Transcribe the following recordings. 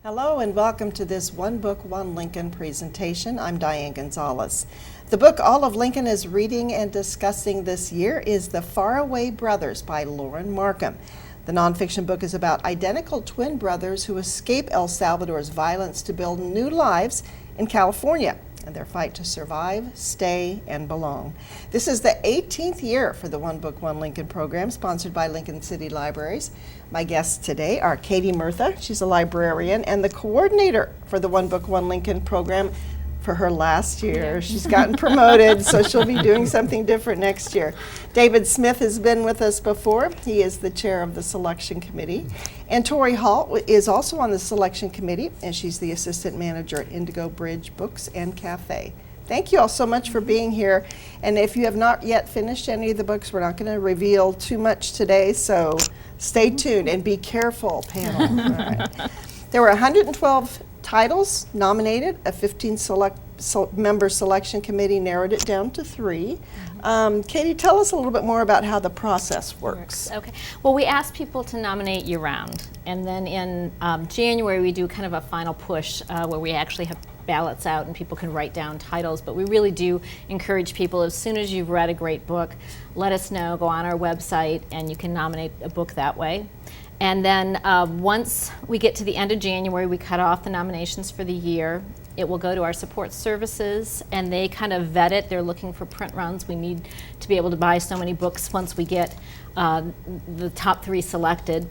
Hello and welcome to this One Book, One Lincoln presentation. I'm Diane Gonzalez. The book all of Lincoln is reading and discussing this year is The Faraway Brothers by Lauren Markham. The nonfiction book is about identical twin brothers who escape El Salvador's violence to build new lives in California and their fight to survive, stay, and belong. This is the 18th year for the One Book, One Lincoln program, sponsored by Lincoln City Libraries. My guests today are Katie Murtha, she's a librarian, and the coordinator for the One Book, One Lincoln program for her last year. She's gotten promoted, so she'll be doing something different next year. David Smith has been with us before. He is the chair of the selection committee. And Tori Hall is also on the selection committee, and she's the assistant manager at Indigo Bridge Books and Cafe. Thank you all so much for being here. And if you have not yet finished any of the books, we're not going to reveal too much today, so stay tuned and be careful, panel. All right. There were 112 titles nominated. A 15-member selection committee narrowed it down to 3. Katie, tell us a little bit more about how the process works. Okay. Well, we ask people to nominate year-round, and then in January we do kind of a final push where we actually have ballots out and people can write down titles. But we really do encourage people, as soon as you've read a great book, let us know, go on our website, and you can nominate a book that way. And then once we get to the end of January, we cut off the nominations for the year. It will go to our support services, and they kind of vet it. They're looking for print runs. We need to be able to buy so many books once we get the top 3 selected.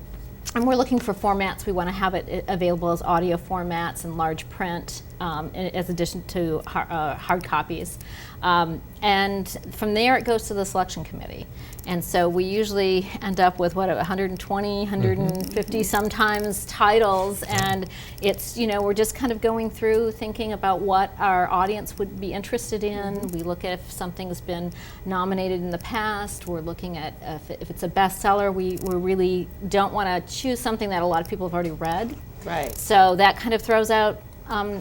And we're looking for formats. We want to have it available as audio formats and large print, as addition to hard copies. And from there it goes to the selection committee. And so we usually end up with 120, 150 sometimes titles, and it's, we're just kind of going through thinking about what our audience would be interested in. We look at if something's been nominated in the past. We're looking at if it's a bestseller. We really don't want to choose something that a lot of people have already read. Right. So that kind of throws out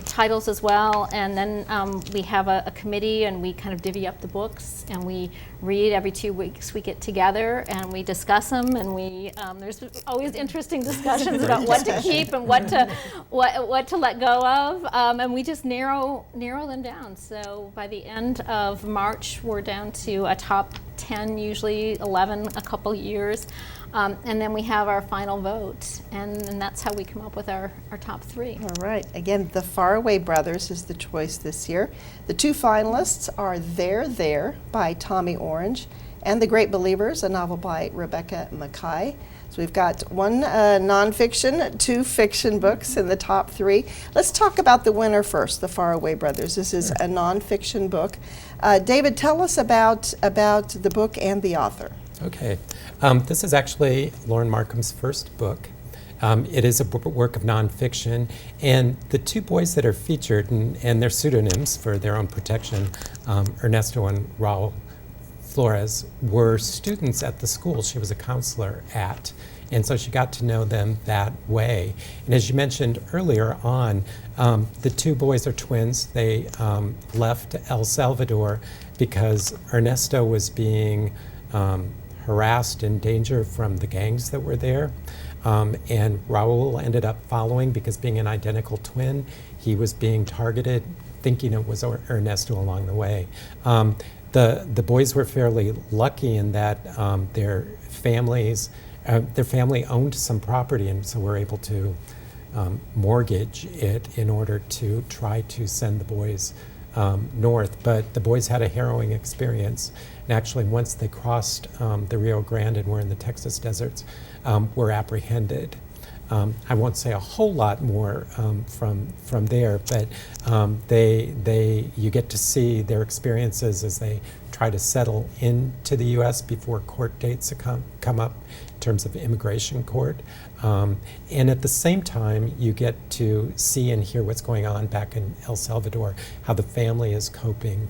titles as well, and then we have a committee, and we kind of divvy up the books, and we read every 2 weeks. We get together and we discuss them, and we there's always interesting discussions about what to keep and what to let go of, and we just narrow them down. So by the end of March, we're down to a top 10, usually 11 a couple years. And then we have our final vote, and that's how we come up with our top 3. All right. Again, The Faraway Brothers is the choice this year. The 2 finalists are There by Tommy Orange and The Great Believers, a novel by Rebecca Makkai. So we've got 1 nonfiction, 2 fiction books in the top 3. Let's talk about the winner first, The Faraway Brothers. This is a nonfiction book. David, tell us about the book and the author. Okay. This is actually Lauren Markham's first book. It is a work of nonfiction, and the 2 boys that are featured, and their pseudonyms for their own protection, Ernesto and Raul Flores, were students at the school she was a counselor at, and so she got to know them that way. And as you mentioned earlier on, the 2 boys are twins. They left El Salvador because Ernesto was being harassed and danger from the gangs that were there. And Raul ended up following because, being an identical twin, he was being targeted, thinking it was Ernesto along the way. The boys were fairly lucky in that their family owned some property, and so were able to mortgage it in order to try to send the boys north. But the boys had a harrowing experience. And actually, once they crossed the Rio Grande and were in the Texas deserts, were apprehended. I won't say a whole lot more from there, but you get to see their experiences as they try to settle into the U.S. before court dates come up in terms of immigration court. And at the same time, you get to see and hear what's going on back in El Salvador, how the family is coping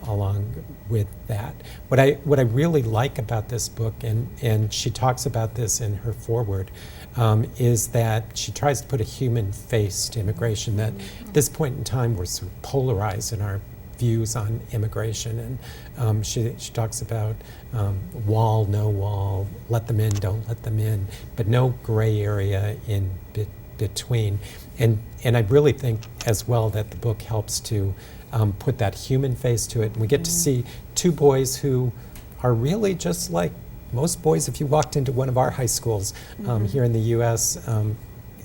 along with that. What I really like about this book, and she talks about this in her foreword, is that she tries to put a human face to immigration. That at this point in time, we're sort of polarized in our views on immigration, and she talks about wall, no wall, let them in, don't let them in, but no gray area in between. And I really think as well that the book helps to put that human face to it. And we get to see two boys who are really just like most boys if you walked into one of our high schools here in the U.S.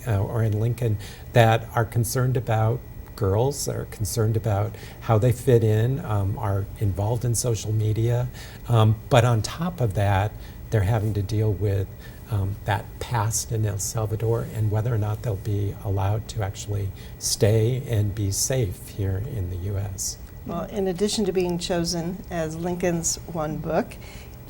Or in Lincoln, that are concerned about girls, are concerned about how they fit in, are involved in social media. But on top of that, they're having to deal with that past in El Salvador and whether or not they'll be allowed to actually stay and be safe here in the U.S. Well, in addition to being chosen as Lincoln's one book,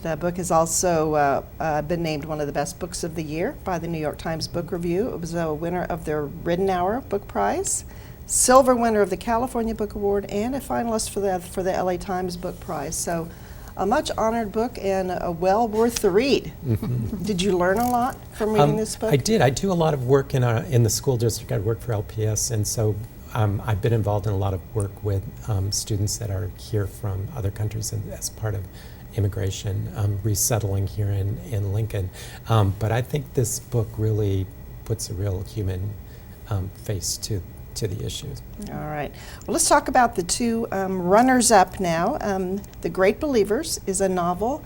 the book has also been named one of the best books of the year by the New York Times Book Review. It was a winner of the Ridenhour Book Prize, silver winner of the California Book Award, and a finalist for the LA Times Book Prize. So a much honored book and well worth the read. Did you learn a lot from reading this book? I did. I do a lot of work in the school district. I work for LPS, and so I've been involved in a lot of work with students that are here from other countries and as part of immigration, resettling here in Lincoln. But I think this book really puts a real human face to the issues. All right. Well, let's talk about the two runners-up now. The Great Believers is a novel.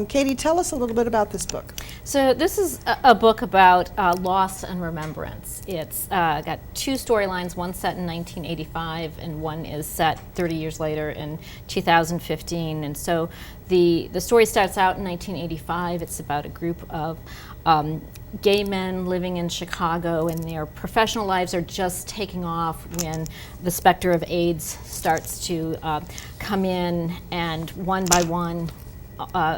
Katie, tell us a little bit about this book. So this is a book about loss and remembrance. It's got two storylines, one set in 1985 and one is set 30 years later in 2015. And so the story starts out in 1985. It's about a group of gay men living in Chicago, and their professional lives are just taking off when the specter of AIDS starts to come in, and one by one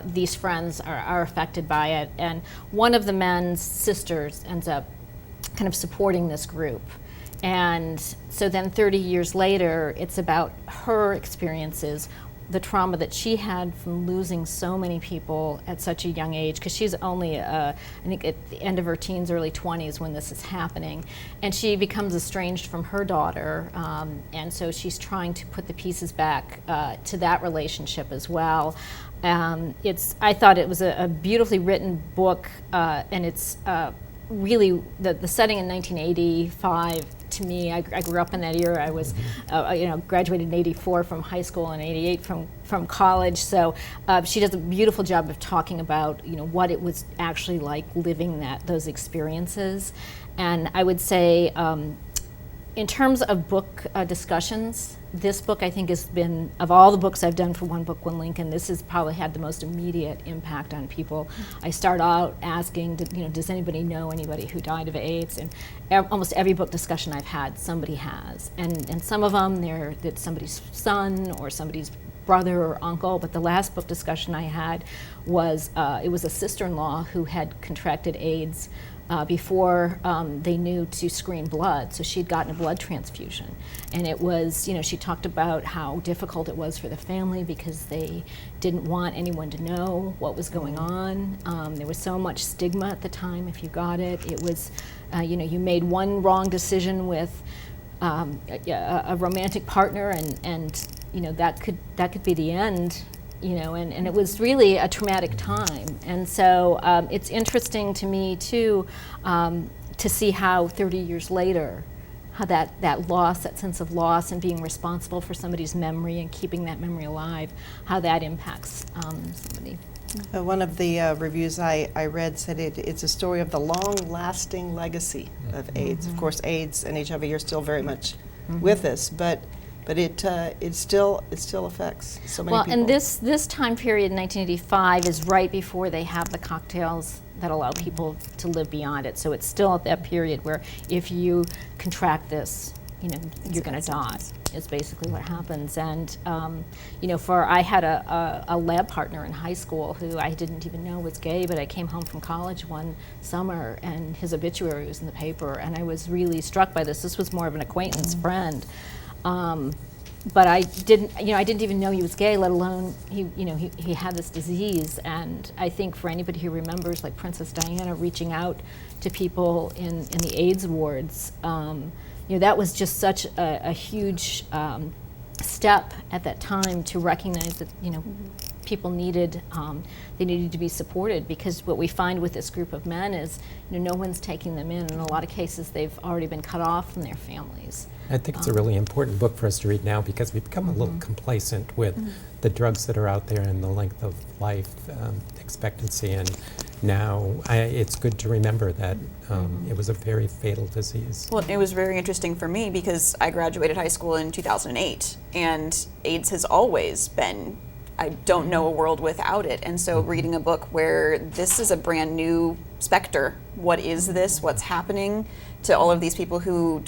these friends are affected by it, and one of the men's sisters ends up kind of supporting this group. And so then 30 years later, it's about her experiences, the trauma that she had from losing so many people at such a young age, because she's only, I think, at the end of her teens, early 20s when this is happening. And she becomes estranged from her daughter, and so she's trying to put the pieces back to that relationship as well. I thought it was a beautifully written book, and it's really the setting in 1985. To me, I grew up in that era. I was, graduated in '84 from high school and '88 from college. So she does a beautiful job of talking about what it was actually like living those experiences. And I would say, in terms of book discussions, this book I think has been, of all the books I've done for One Book, One Lincoln, this has probably had the most immediate impact on people. I start out asking, does anybody know anybody who died of AIDS? And almost every book discussion I've had, somebody has. And some of them, it's somebody's son or somebody's brother or uncle, but the last book discussion I had was, it was a sister-in-law who had contracted AIDS before they knew to screen blood. So she'd gotten a blood transfusion. And it was, she talked about how difficult it was for the family because they didn't want anyone to know what was going on. There was so much stigma at the time if you got it. It was, you made one wrong decision with a romantic partner and that could be the end. And it was really a traumatic time. And so it's interesting to me, too, to see how 30 years later, how that loss, that sense of loss and being responsible for somebody's memory and keeping that memory alive, how that impacts somebody. One of the reviews I read said it's a story of the long-lasting legacy of AIDS. Of course, AIDS and HIV are still very much with us, but it still affects so many people. Well, and this time period, 1985, is right before they have the cocktails that allow people to live beyond it. So it's still at that period where if you contract this, you're going to die. Is basically what happens. And I had a lab partner in high school who I didn't even know was gay, but I came home from college one summer and his obituary was in the paper, and I was really struck by this. This was more of an acquaintance friend. But I didn't even know he was gay, let alone he had this disease. And I think for anybody who remembers, like Princess Diana reaching out to people in the AIDS wards, that was just such a huge step at that time to recognize that people needed they needed to be supported, because what we find with this group of men is, no one's taking them in. In a lot of cases, they've already been cut off from their families. I think it's a really important book for us to read now, because we've become a little complacent with the drugs that are out there and the length of life expectancy. And now it's good to remember that it was a very fatal disease. Well, it was very interesting for me because I graduated high school in 2008, and AIDS has always been, I don't know a world without it. And so reading a book where this is a brand new specter, what is this, what's happening to all of these people who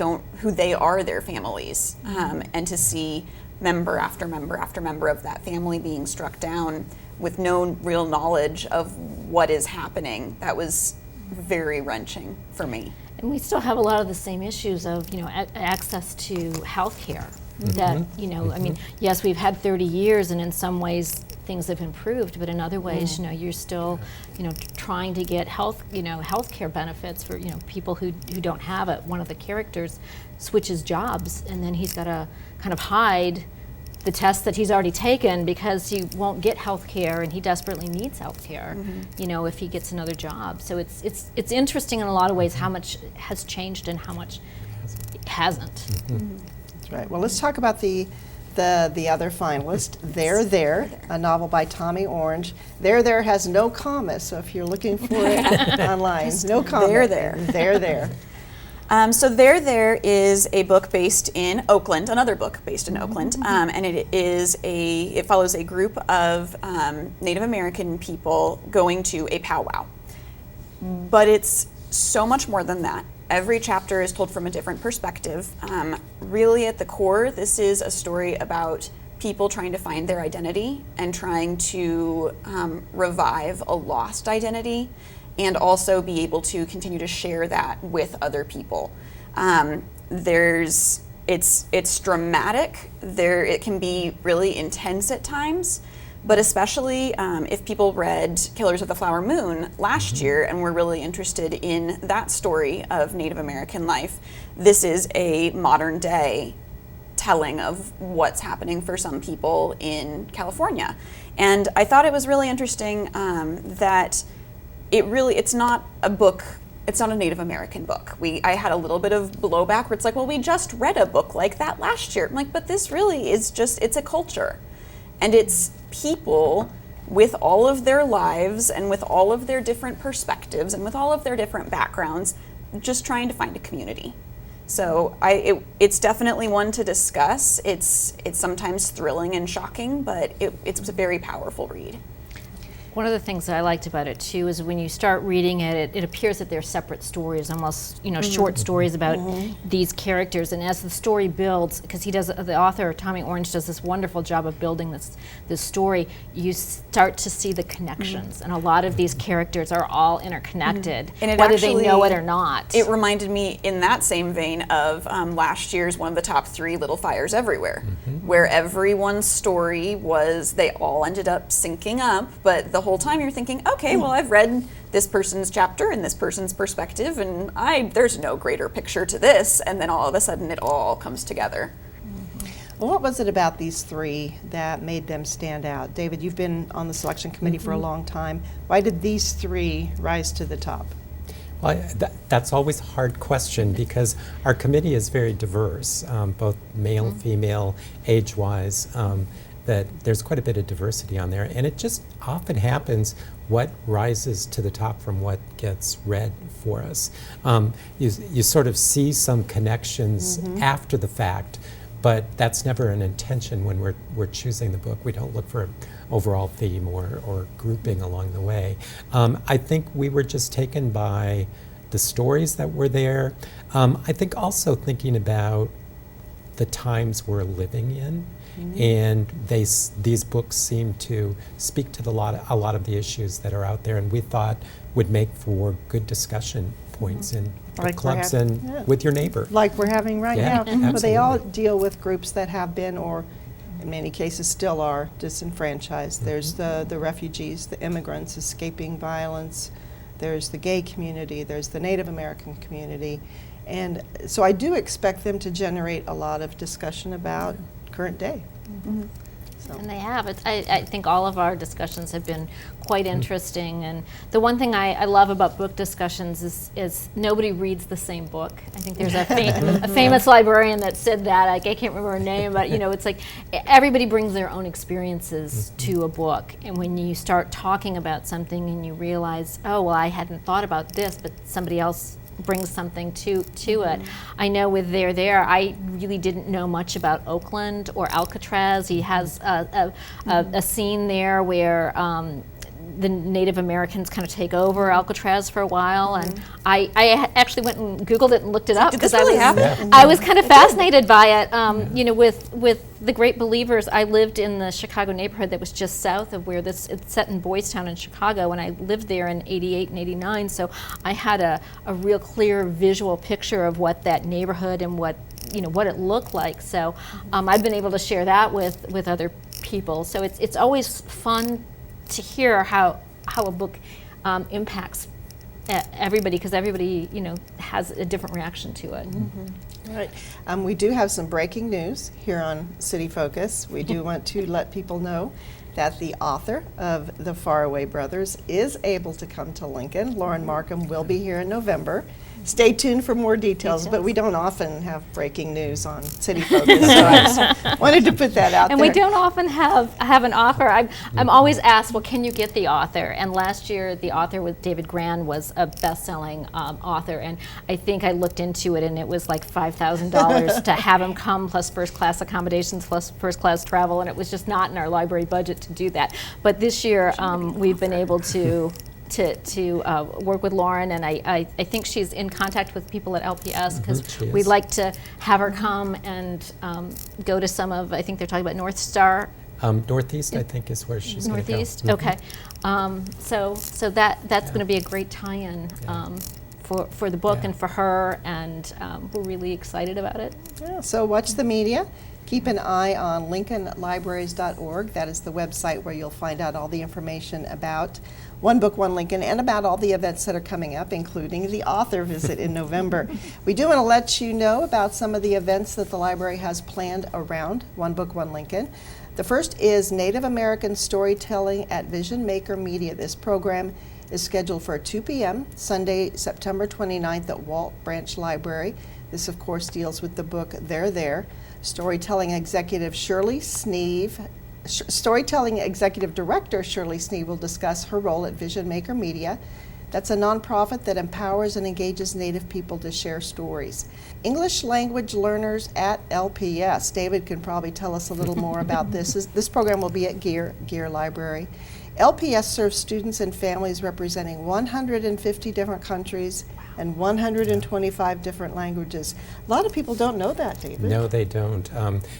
they are their families, and to see member after member after member of that family being struck down with no real knowledge of what is happening, that was very wrenching for me. And we still have a lot of the same issues of, access to health care. That, I mean, yes, we've had 30 years, and in some ways things have improved, but in other ways, you're still, trying to get health care benefits for, people who don't have it. One of the characters switches jobs, and then he's got to kind of hide the test that he's already taken because he won't get health care, and he desperately needs health care, if he gets another job. So it's interesting in a lot of ways how much has changed and how much hasn't. That's right. Well, let's talk about the other finalist, There, There, a novel by Tommy Orange. There has no comma, so if you're looking for it online, no comma. There, There. There, There. So There is a book based in Oakland, another book based in Oakland, and it follows a group of Native American people going to a powwow. But it's so much more than that. Every chapter is told from a different perspective. Really at the core, this is a story about people trying to find their identity and trying to revive a lost identity, and also be able to continue to share that with other people. It's dramatic. It can be really intense at times, but especially if people read Killers of the Flower Moon last year and were really interested in that story of Native American life, this is a modern day telling of what's happening for some people in California. And I thought it was really interesting that it's not a book, it's not a Native American book. I had a little bit of blowback where it's like, well, we just read a book like that last year. I'm like, but this really is it's a culture. And it's people with all of their lives and with all of their different perspectives and with all of their different backgrounds, just trying to find a community. So it's definitely one to discuss. It's sometimes thrilling and shocking, but it's a very powerful read. One of the things that I liked about it too is when you start reading it, it appears that they're separate stories, almost short stories about these characters. And as the story builds, because the author Tommy Orange does this wonderful job of building this story, you start to see the connections, and a lot of these characters are all interconnected, And whether they know it or not. It reminded me, in that same vein, of last year's one of the top 3, Little Fires Everywhere, where everyone's story was, they all ended up syncing up, but the whole time you're thinking, okay, well, I've read this person's chapter and this person's perspective, and there's no greater picture to this, and then all of a sudden it all comes together. Well, what was it about these 3 that made them stand out? David, you've been on the selection committee for a long time. Why did these 3 rise to the top? Well, that's always a hard question, because our committee is very diverse, both male, female, age-wise. That there's quite a bit of diversity on there, and it just often happens what rises to the top from what gets read for us. You sort of see some connections after the fact, but that's never an intention when we're choosing the book. We don't look for an overall theme or grouping along the way. I think we were just taken by the stories that were there. I think also thinking about the times we're living in. And these books seem to speak to a lot of the issues that are out there, and we thought would make for good discussion points in book clubs and with your neighbor. Like we're having right Yeah, now. But they all absolutely. deal with groups that have been, or in many cases still are, disenfranchised. There's the refugees, the immigrants escaping violence. There's the gay community. There's the Native American community. And so I do expect them to generate a lot of discussion about current day. And they have. I think all of our discussions have been quite interesting. And the one thing I love about book discussions is nobody reads the same book. I think there's a famous librarian that said that. I can't remember her name, but it's like everybody brings their own experiences to a book. And when you start talking about something and you realize, oh, well, I hadn't thought about this, but somebody else brings something to it. I know with There, I really didn't know much about Oakland or Alcatraz. He has a scene there where the Native Americans kind of take over Alcatraz for a while, and I actually went and Googled it and looked it up Did this really happen? I was kind of fascinated by it. With the Great Believers, I lived in the Chicago neighborhood that was just south of where it's set in Boys Town in Chicago, and I lived there in '88 and '89, so I had a real clear visual picture of what that neighborhood and what it looked like. So I've been able to share that with other people. So it's always fun to hear how a book impacts everybody, because everybody has a different reaction to it. All right. We do have some breaking news here on City Focus. We do want to let people know that the author of The Faraway Brothers is able to come to Lincoln. Lauren Markham will be here in November. Stay tuned for more details, but we don't often have breaking news on City Focus, so I just wanted to put that out And there. we don't often have an author. I'm always asked, well, can you get the author? And last year, the author with David Grann was a best-selling author, and I think I looked into it, and it was like $5,000 to have him come, plus first-class accommodations, plus first-class travel, and it was just not in our library budget to do that. But this year, we've been able to work with Lauren, and I think she's in contact with people at LPS, because we'd like to have her come and go to some of, I think they're talking about North Star. Northeast, I think, is where she's going to go. Northeast, okay. So that's going to be a great tie-in for the book and for her, and we're really excited about it. Yeah, so watch the media. Keep an eye on lincolnlibraries.org. That is the website where you'll find out all the information about One Book, One Lincoln, and about all the events that are coming up, including the author visit in November. We do want to let you know about some of the events that the library has planned around One Book, One Lincoln. The first is Native American Storytelling at Vision Maker Media. This program is scheduled for 2 p.m. Sunday, September 29th at Walt Branch Library. This, of course, deals with the book There. Storytelling Executive Director Shirley Sneeve will discuss her role at Vision Maker Media. That's a nonprofit that empowers and engages Native people to share stories. English language learners at LPS. David can probably tell us a little more about this. This program will be at Gear Library. LPS serves students and families representing 150 different countries and 125 different languages. A lot of people don't know that, David. No, they don't.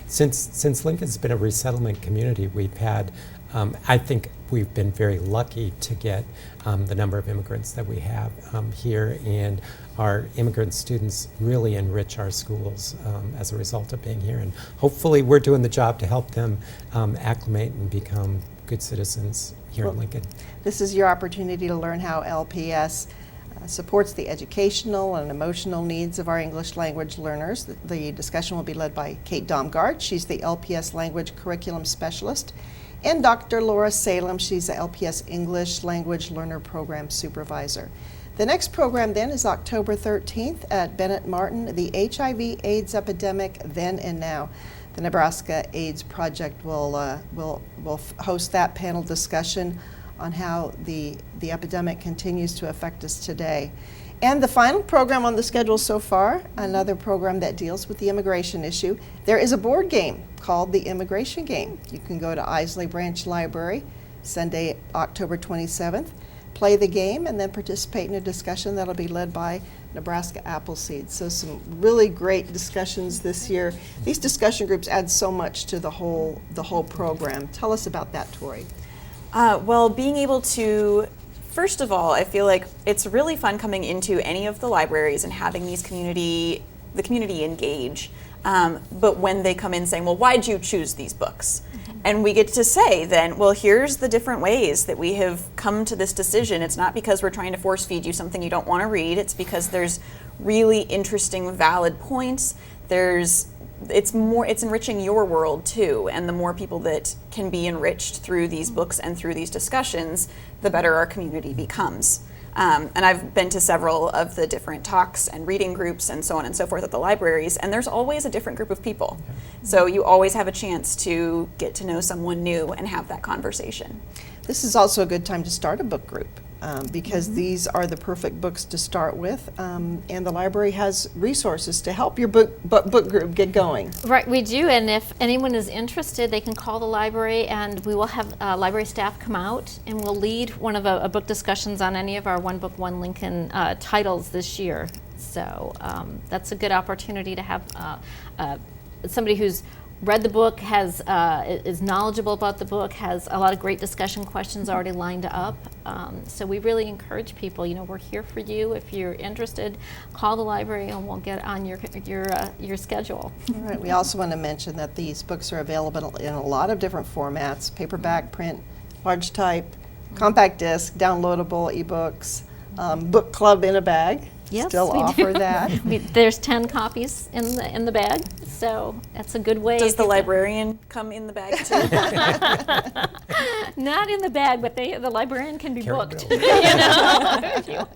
Since Lincoln's been a resettlement community, we've had, I think we've been very lucky to get the number of immigrants that we have here, and our immigrant students really enrich our schools as a result of being here. And hopefully we're doing the job to help them acclimate and become good citizens here in Lincoln. This is your opportunity to learn how LPS supports the educational and emotional needs of our English language learners. The discussion will be led by Kate Domgard. She's the LPS Language Curriculum Specialist, and Dr. Laura Salem. She's the LPS English Language Learner Program Supervisor. The next program then is October 13th at Bennett Martin, the HIV/AIDS epidemic then and now. The Nebraska AIDS Project will host that panel discussion on how the epidemic continues to affect us today. And the final program on the schedule so far, another program that deals with the immigration issue. There is a board game called the Immigration Game. You can go to Isley Branch Library Sunday, October 27th, play the game, and then participate in a discussion that'll be led by Nebraska Appleseed. So some really great discussions this year. These discussion groups add so much to the whole program. Tell us about that, Tori. Well, being able to, first of all, I feel like it's really fun coming into any of the libraries and having the community engage. But when they come in saying, well, why'd you choose these books? And we get to say then, well, here's the different ways that we have come to this decision. It's not because we're trying to force feed you something you don't want to read. It's because there's really interesting, valid points it's enriching your world too, and the more people that can be enriched through these books and through these discussions, the better our community becomes. And I've been to several of the different talks and reading groups and so on and so forth at the libraries, and there's always a different group of people. So you always have a chance to get to know someone new and have that conversation. This is also a good time to start a book group because these are the perfect books to start with, and the library has resources to help your book group get going. Right, we do, and if anyone is interested, they can call the library, and we will have library staff come out, and we'll lead one of a book discussions on any of our One Book, One Lincoln titles this year. So that's a good opportunity to have somebody who's read the book, is knowledgeable about the book, has a lot of great discussion questions already lined up. So we really encourage people, we're here for you. If you're interested, call the library and we'll get on your schedule. All right. We also want to mention that these books are available in a lot of different formats: paperback, print, large type, compact disc, downloadable ebooks, book club in a bag. Yes, Still we offer do. that. There's 10 copies in the bag, so that's a good way. Does the librarian come in the bag too? Not in the bag, but the librarian can be Carry booked. bill.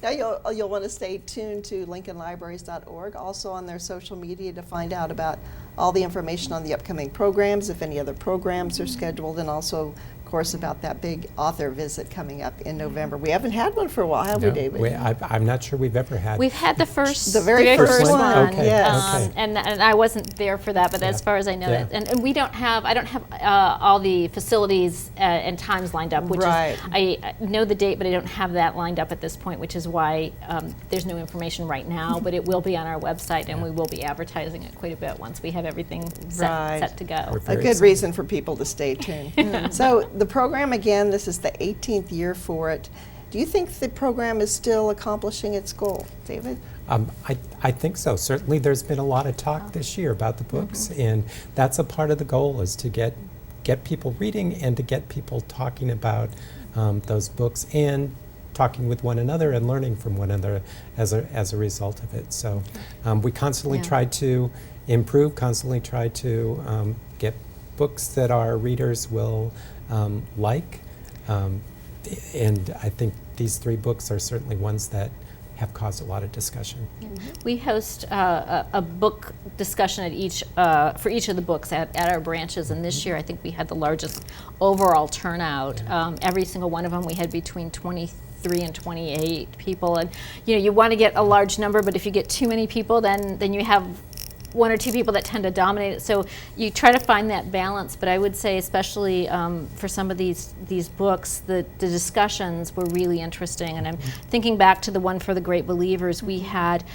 Now you'll want to stay tuned to lincolnlibraries.org, also on their social media, to find out about all the information on the upcoming programs, if any other programs are scheduled, and also, of course, about that big author visit coming up in November. We haven't had one for a while, have we, David? I'm not sure we've ever had. We've had the very first one. Okay, yes. okay. And I wasn't there for that, but as far as I know, Yeah. and I don't have all the facilities and times lined up, which Right. is, I know the date, but I don't have that lined up at this point, which is why there's no information right now, but it will be on our website, and we will be advertising it quite a bit once we have everything Right. set to go. We're A very good excited. reason for people to stay tuned. So the program, again, this is the 18th year for it. Do you think the program is still accomplishing its goal, David? I think so. Certainly there's been a lot of talk this year about the books, and that's a part of the goal, is to get people reading and to get people talking about those books and talking with one another and learning from one another as a result of it. So we constantly Yeah. try to improve, constantly try to get books that our readers will like. And I think these 3 books are certainly ones that have caused a lot of discussion. We host a book discussion for each of the books at our branches, and this year I think we had the largest overall turnout. Every single one of them, we had between 23 and 28 people, and you want to get a large number, but if you get too many people, then you have 1 or 2 people that tend to dominate it. So you try to find that balance, but I would say especially for some of these books, the discussions were really interesting. And I'm thinking back to the one for the Great Believers. We had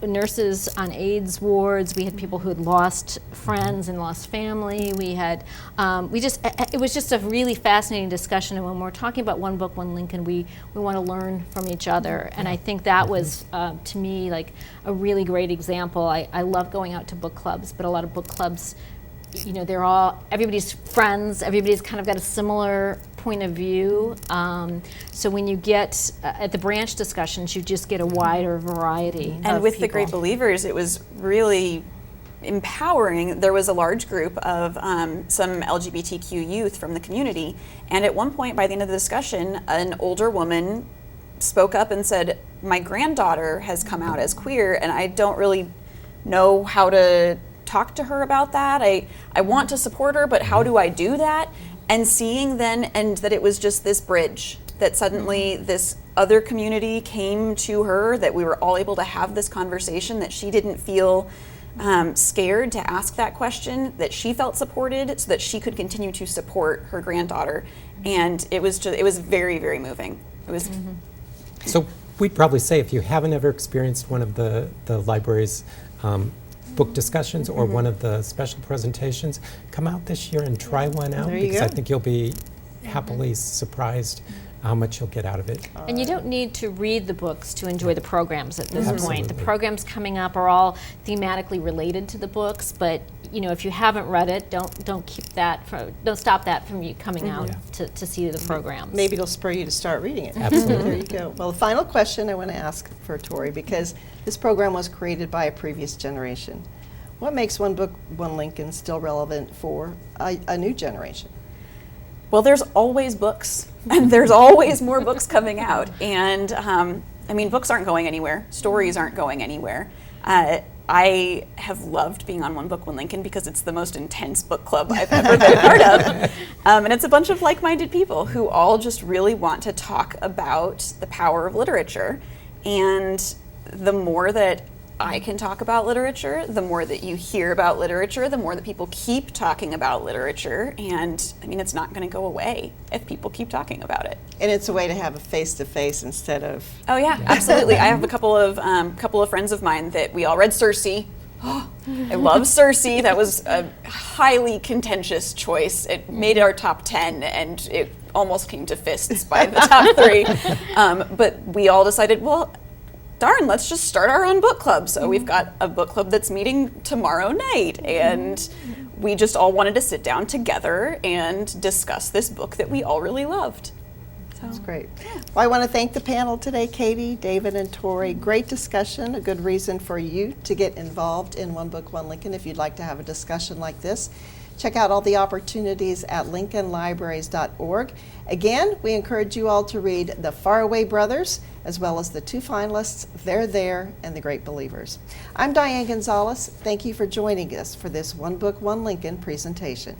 nurses on AIDS wards. We had people who had lost friends and lost family. We had, it was just a really fascinating discussion. And when we're talking about One Book, One Lincoln, we want to learn from each other. And I think that was, to me, like a really great example. I love going out to book clubs, but a lot of book clubs, everybody's friends, everybody's kind of got a similar point of view. So when you get at the branch discussions, you just get a wider variety. And of with the people. Great Believers, it was really empowering. There was a large group of some LGBTQ youth from the community, and at one point by the end of the discussion, an older woman spoke up and said, "My granddaughter has come out as queer, and I don't really know how to talk to her about that. I want to support her, but how do I do that?" And seeing then, and that it was just this bridge, that suddenly this other community came to her, that we were all able to have this conversation, that she didn't feel scared to ask that question, that she felt supported, so that she could continue to support her granddaughter. And it was very, very moving. It was. So we'd probably say, if you haven't ever experienced one of the library's book discussions or one of the special presentations, come out this year and try one out, There you because I go. think you'll be happily surprised how much you'll get out of it. And you don't need to read the books to enjoy the programs at this point. The Absolutely. programs coming up are all thematically related to the books, but if you haven't read it, don't stop that from you coming out Yeah. to see the programs. Maybe it'll spur you to start reading it. Absolutely. There you go. Well, the final question I want to ask for Tori, because this program was created by a previous generation. What makes One Book, One Lincoln still relevant for a new generation? Well, there's always books, and there's always more books coming out. And books aren't going anywhere. Stories aren't going anywhere. I have loved being on One Book, One Lincoln because it's the most intense book club I've ever been a part of. And it's a bunch of like-minded people who all just really want to talk about the power of literature. And the more that I can talk about literature, the more that you hear about literature, the more that people keep talking about literature. And it's not going to go away if people keep talking about it. And it's a way to have a face-to-face instead of... Oh yeah, absolutely. I have a couple of friends of mine that we all read Circe. I love Circe. That was a highly contentious choice. It made our top 10, and it almost came to fists by the top 3. But we all decided, well, darn, let's just start our own book club. So we've got a book club that's meeting tomorrow night, and we just all wanted to sit down together and discuss this book that we all really loved. That's great. Well, I want to thank the panel today, Katie, David, and Tori. Great discussion, a good reason for you to get involved in One Book, One Lincoln if you'd like to have a discussion like this. Check out all the opportunities at lincolnlibraries.org. Again, we encourage you all to read The Faraway Brothers, as well as the 2 finalists, They're There and The Great Believers. I'm Diane Gonzalez. Thank you for joining us for this One Book, One Lincoln presentation.